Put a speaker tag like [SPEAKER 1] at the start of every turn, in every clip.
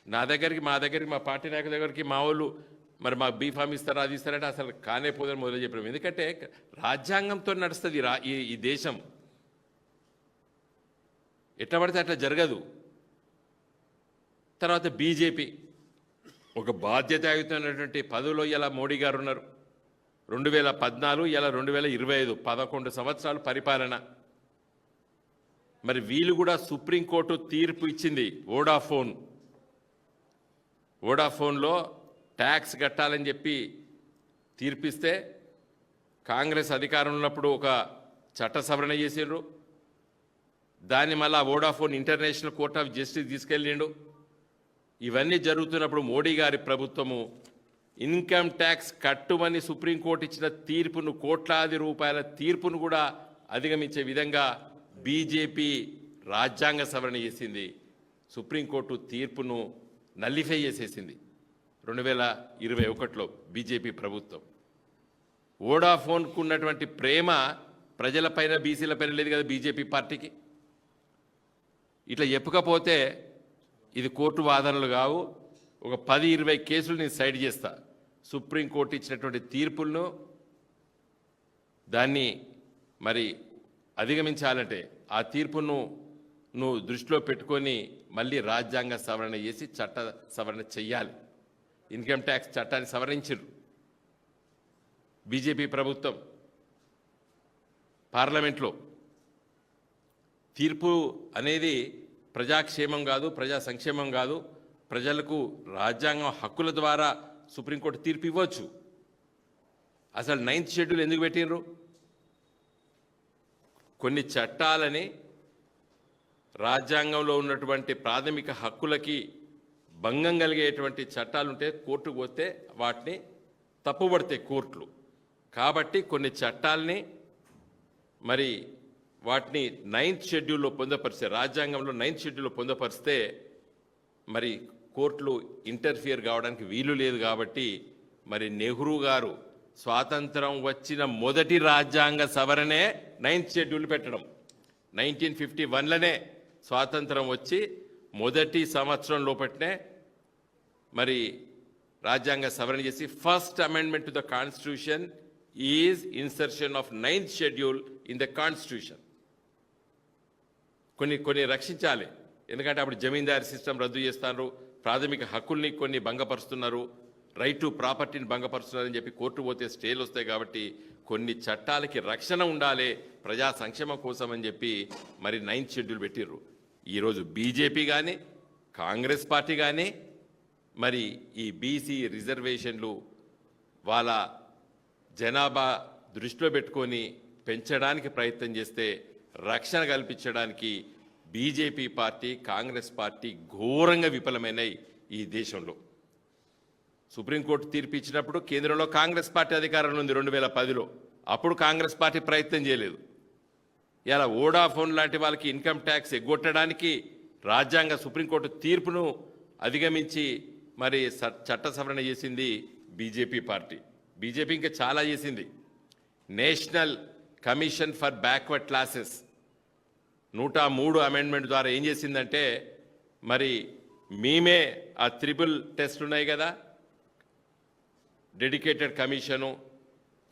[SPEAKER 1] మా దగ్గరికి మా పార్టీ నాయకుల దగ్గరికి మా వాళ్ళు మరి మాకు బీఫామ్ ఇస్తారా అది ఇస్తారంటే అసలు కానే పోదని మొదలు చెప్పాము. ఎందుకంటే రాజ్యాంగంతో నడుస్తుంది ఈ దేశం. ఎట్లా పడితే అట్లా జరగదు. తర్వాత బీజేపీ ఒక బాధ్యతాయుతమైనటువంటి పదవిలో ఇలా మోడీ గారు ఉన్నారు. 2014 ఇలా 2025 11 సంవత్సరాలు పరిపాలన. మరి వీళ్ళు కూడా సుప్రీంకోర్టు తీర్పు ఇచ్చింది. వోడాఫోన్లో ట్యాక్స్ కట్టాలని చెప్పి తీర్పిస్తే కాంగ్రెస్ అధికారంలో ఉన్నప్పుడు ఒక చట్ట సవరణ చేసిండ్రు. దాన్ని మళ్ళా Vodafone international court of justice తీసుకెళ్ళిండు. ఇవన్నీ జరుగుతున్నప్పుడు మోడీ గారి ప్రభుత్వము ఇన్కమ్ ట్యాక్స్ కట్టుమని సుప్రీంకోర్టు ఇచ్చిన తీర్పును, కోట్లాది రూపాయల తీర్పును కూడా అధిగమించే విధంగా బీజేపీ రాజ్యాంగ సవరణ చేసింది. సుప్రీంకోర్టు తీర్పును నల్లిఫై చేసేసింది 2021లో బీజేపీ ప్రభుత్వం. వోడాఫోన్కు ఉన్నటువంటి ప్రేమ ప్రజలపైన, బీసీలపైన లేదు కదా బీజేపీ పార్టీకి. ఇట్లా చెప్పకపోతే ఇది కోర్టు వాదనలు కావు. ఒక 10-20 కేసులు నేను సైడ్ చేస్తా. సుప్రీంకోర్టు ఇచ్చినటువంటి తీర్పులను దాన్ని మరి అధిగమించాలంటే ఆ తీర్పును నువ్వు దృష్టిలో పెట్టుకొని మళ్ళీ రాజ్యాంగ సవరణ చేసి చట్ట సవరణ చెయ్యాలి. ఇన్కమ్ ట్యాక్స్ చట్టాన్ని సవరించారు బీజేపీ ప్రభుత్వం పార్లమెంట్లో. తీర్పు అనేది ప్రజాక్షేమం కాదు, ప్రజా సంక్షేమం కాదు. ప్రజలకు రాజ్యాంగం హక్కుల ద్వారా సుప్రీంకోర్టు తీర్పు ఇవ్వచ్చు. అసలు 9th షెడ్యూల్ ఎందుకు పెట్టినరు? కొన్ని చట్టాలని రాజ్యాంగంలో ఉన్నటువంటి ప్రాథమిక హక్కులకి భంగం కలిగేటువంటి చట్టాలుంటే కోర్టుకు పోతే వాటిని తప్పుపడతాయి కోర్టులు. కాబట్టి కొన్ని చట్టాలని మరి వాటిని 9th షెడ్యూల్లో పొందపరిస్తే, రాజ్యాంగంలో 9th షెడ్యూల్లో పొందపరిస్తే మరి కోర్టులు ఇంటర్ఫియర్ కావడానికి వీలు లేదు. కాబట్టి మరి నెహ్రూ గారు స్వాతంత్రం వచ్చిన మొదటి రాజ్యాంగ సవరణే 9th షెడ్యూల్ పెట్టడం. 1951లోనే స్వాతంత్రం వచ్చి మొదటి సంవత్సరం లోపట్నే మరి రాజ్యాంగ సవరణ చేసి first amendment to the constitution is insertion of 9th schedule in the constitution. కొన్ని రక్షించాలి. ఎందుకంటే అప్పుడు జమీందారీ సిస్టమ్ రద్దు చేస్తున్నారు, ప్రాథమిక హక్కుల్ని కొన్ని భంగపరుస్తున్నారు, రైట్ టు ప్రాపర్టీని భంగపరుస్తున్నారని చెప్పి కోర్టు పోతే స్టేలు వస్తాయి. కాబట్టి కొన్ని చట్టాలకి రక్షణ ఉండాలి ప్రజా సంక్షేమం కోసం అని చెప్పి మరి 9th షెడ్యూల్ పెట్టిర్రు. ఈరోజు బీజేపీ కానీ కాంగ్రెస్ పార్టీ కానీ మరి ఈ బీసీ రిజర్వేషన్లు వాళ్ళ జనాభా దృష్టిలో పెట్టుకొని పెంచడానికి ప్రయత్నం చేస్తే రక్షణ కల్పించడానికి బీజేపీ పార్టీ, కాంగ్రెస్ పార్టీ ఘోరంగా విఫలమైనాయి ఈ దేశంలో. సుప్రీంకోర్టు తీర్పు ఇచ్చినప్పుడు కేంద్రంలో కాంగ్రెస్ పార్టీ అధికారంలో ఉంది 2010లో. అప్పుడు కాంగ్రెస్ పార్టీ ప్రయత్నం చేయలేదు. ఇలా వోడాఫోన్ లాంటి వాళ్ళకి ఇన్కమ్ ట్యాక్స్ ఎగ్గొట్టడానికి రాజ్యాంగ సుప్రీంకోర్టు తీర్పును అధిగమించి మరి చట్ట సవరణ చేసింది బీజేపీ పార్టీ. బీజేపీ ఇంకా చాలా చేసింది. National commission for backward classes 103 amendment ద్వారా ఏం చేసిందంటే మరి మేమే ఆ ట్రిపుల్ టెస్ట్ ఉన్నాయి కదా, డెడికేటెడ్ కమిషను,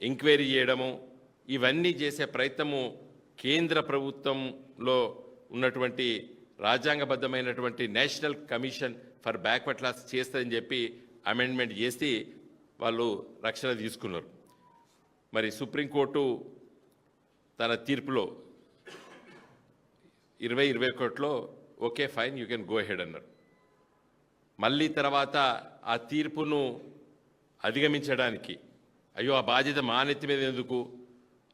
[SPEAKER 1] ఎంక్వైరీ చేయడము, ఇవన్నీ చేసే ప్రయత్నము కేంద్ర ప్రభుత్వంలో ఉన్నటువంటి రాజ్యాంగబద్ధమైనటువంటి national commission for backward class చేస్తుందని చెప్పి అమెండ్మెంట్ చేసి వాళ్ళు రక్షణ తీసుకున్నారు. మరి సుప్రీంకోర్టు తన తీర్పులో 2021లో okay fine you can go head అన్నారు. మళ్ళీ తర్వాత ఆ తీర్పును అధిగమించడానికి అయ్యో ఆ బాధ్యత మా నెత్తి మీద ఎందుకు,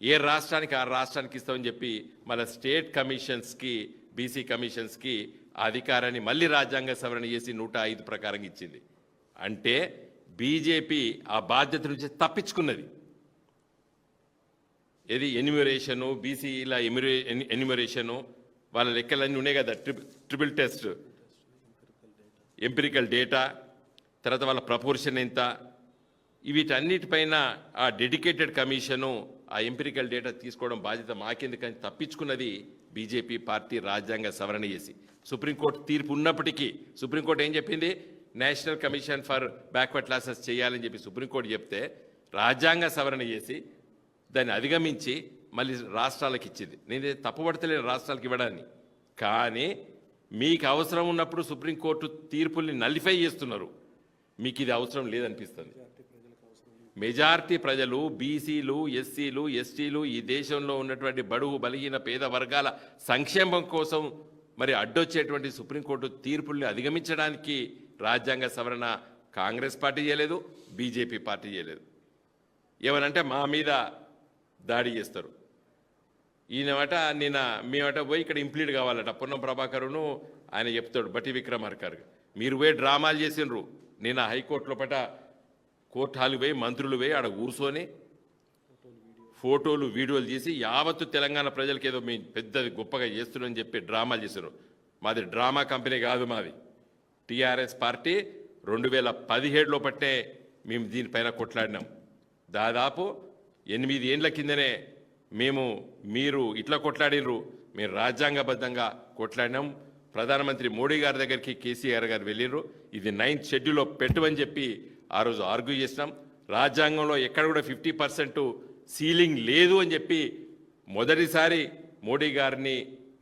[SPEAKER 1] ఏ రాష్ట్రానికి ఆ రాష్ట్రానికి ఇస్తామని చెప్పి మళ్ళీ స్టేట్ కమిషన్స్కి, బీసీ కమిషన్స్కి ఆ అధికారాన్ని మళ్ళీ రాజ్యాంగ సవరణ చేసి 105 ప్రకారంగా ఇచ్చింది. అంటే బీజేపీ ఆ బాధ్యత నుంచి తప్పించుకున్నది. ఏది ఎన్యూమరేషను, బీసీల ఎన్యూమరేషను, వాళ్ళ లెక్కలన్నీ ఉన్నాయి కదా, ట్రిపుల్ టెస్ట్, ఎంపిరికల్ డేటా, తర్వాత వాళ్ళ ప్రపోర్షన్ ఎంత, వీటన్నిటిపైన ఆ డెడికేటెడ్ కమిషను ఆ ఎంపిరికల్ డేటా తీసుకోవడం బాధ్యత మాకెందుకని తప్పించుకున్నది బీజేపీ పార్టీ రాజ్యాంగ సవరణ చేసి సుప్రీంకోర్టు తీర్పు ఉన్నప్పటికీ సుప్రీంకోర్టు ఏం చెప్పింది, national commission for backward classes చేయాలని చెప్పి సుప్రీంకోర్టు చెప్తే రాజ్యాంగ సవరణ చేసి దాన్ని అధిగమించి మళ్ళీ రాష్ట్రాలకు ఇచ్చింది. నేను తప్పుపడతలేను రాష్ట్రాలకు ఇవ్వడాన్ని, కానీ మీకు అవసరం ఉన్నప్పుడు సుప్రీంకోర్టు తీర్పుల్ని నల్లిఫై చేస్తున్నారు. మీకు ఇది అవసరం లేదనిపిస్తుంది. మెజారిటీ ప్రజలు బీసీలు, ఎస్సీలు, ఎస్టీలు ఈ దేశంలో ఉన్నటువంటి బడుగు బలిగిన పేద వర్గాల సంక్షేమం కోసం మరి అడ్డొచ్చేటువంటి సుప్రీంకోర్టు తీర్పుల్ని అధిగమించడానికి రాజ్యాంగ సవరణ కాంగ్రెస్ పార్టీ చేయలేదు, బీజేపీ పార్టీ చేయలేదు. ఏమనంటే మా మీద దాడి చేస్తారు. ఈయనమాట నిన్న మేమట పోయి ఇక్కడ ఇంప్లీడ్ కావాలట పొన్నం ప్రభాకరును ఆయన చెప్తాడు బట్టి విక్రమార్కర్, మీరు పోయి డ్రామాలు చేసిండ్రు. నిన్న హైకోర్టులో పట కోర్టు హాలు పోయి మంత్రులు పోయి ఆడ కూర్చొని ఫోటోలు వీడియోలు తీసి యావత్తు తెలంగాణ ప్రజలకి ఏదో మీ పెద్దది గొప్పగా చేస్తున్నారని చెప్పి డ్రామాలు చేశారు. మాది డ్రామా కంపెనీ కాదు, మాది టీఆర్ఎస్ పార్టీ 2017లో పట్టే మేము దీనిపైన కొట్లాడినాం. దాదాపు 8 ఏండ్ల కిందనే మీరు ఇట్లా కొట్లాడినరు, మేము రాజ్యాంగబద్ధంగా కొట్లాడినాం. ప్రధానమంత్రి మోడీ గారి దగ్గరికి కేసీఆర్ గారు వెళ్ళినరు, ఇది 9th షెడ్యూల్లో పెట్టమని చెప్పి ఆ రోజు ఆర్గ్యూ చేసినాం. రాజ్యాంగంలో ఎక్కడ కూడా 50% సీలింగ్ లేదు అని చెప్పి మొదటిసారి మోడీ గారిని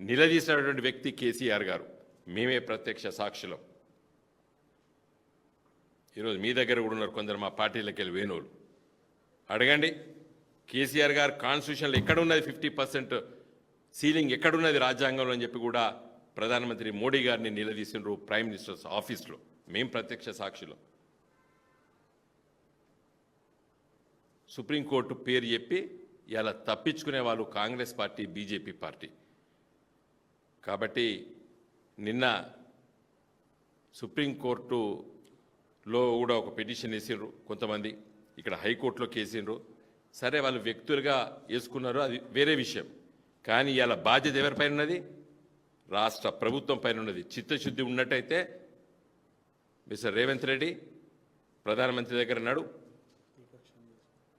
[SPEAKER 1] నిలదీసినటువంటి వ్యక్తి కేసీఆర్ గారు. మేమే ప్రత్యక్ష సాక్షులం. ఈరోజు మీ దగ్గర కూడా ఉన్నారు కొందరు మా పార్టీలకు వెళ్ళి వేణువులు. అడగండి, కేసీఆర్ గారు కాన్స్టిట్యూషన్లో ఎక్కడున్నది 50% సీలింగ్ ఎక్కడున్నది రాజ్యాంగంలో అని చెప్పి కూడా ప్రధానమంత్రి మోడీ గారిని నిలదీసినారు ప్రైమ్ మినిస్టర్స్ ఆఫీస్లో. మేం ప్రత్యక్ష సాక్షులు. సుప్రీంకోర్టు పేరు చెప్పి ఇలా తప్పించుకునే వాళ్ళు కాంగ్రెస్ పార్టీ, బీజేపీ పార్టీ. కాబట్టి నిన్న సుప్రీంకోర్టులో కూడా ఒక పిటిషన్ వేసిండ్రు కొంతమంది, ఇక్కడ హైకోర్టులో కేసిండ్రు. సరే వాళ్ళు వ్యక్తులుగా వేసుకున్నారు, అది వేరే విషయం. కానీ ఇలా బాధ్యత ఎవరిపైన ఉన్నది? రాష్ట్ర ప్రభుత్వం పైన ఉన్నది. చిత్తశుద్ధి ఉన్నట్టయితే మిస్టర్ రేవంత్ రెడ్డి ప్రధానమంత్రి దగ్గర ఉన్నాడు,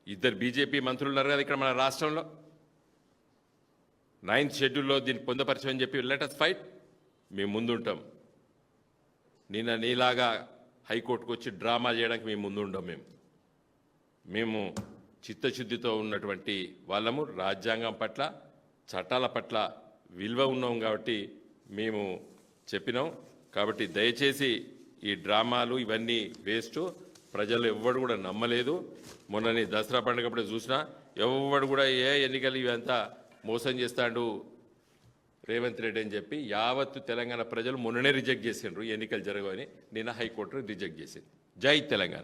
[SPEAKER 1] 2 బీజేపీ మంత్రులు ఉన్నారు కదా ఇక్కడ మన రాష్ట్రంలో. 9th షెడ్యూల్లో దీన్ని పొందపరచమని చెప్పి లెట్ us ఫైట్, మేము ముందుంటాం. నిన్న నీలాగా హైకోర్టుకు వచ్చి డ్రామా చేయడానికి మేము ముందుంటాం. మేము చిత్తశుద్ధితో ఉన్నటువంటి వాళ్ళము, రాజ్యాంగం పట్ల చట్టాల పట్ల విలువ ఉన్నాం కాబట్టి మేము చెప్పినాం. కాబట్టి దయచేసి ఈ డ్రామాలు ఇవన్నీ వేస్ట్. ప్రజలు ఎవ్వడు కూడా నమ్మలేదు. మొన్నని దసరా పండుగప్పుడే చూసినా ఎవ్వడు కూడా ఎన్నికలు ఇవంతా మోసం చేస్తాడు రేవంత్ రెడ్డి అని చెప్పి యావత్తు తెలంగాణ ప్రజలు మొన్ననే రిజెక్ట్ చేసిండ్రు ఎన్నికలు జరగవని. నిన్న హైకోర్టు రిజెక్ట్ చేసింది. జై తెలంగాణ.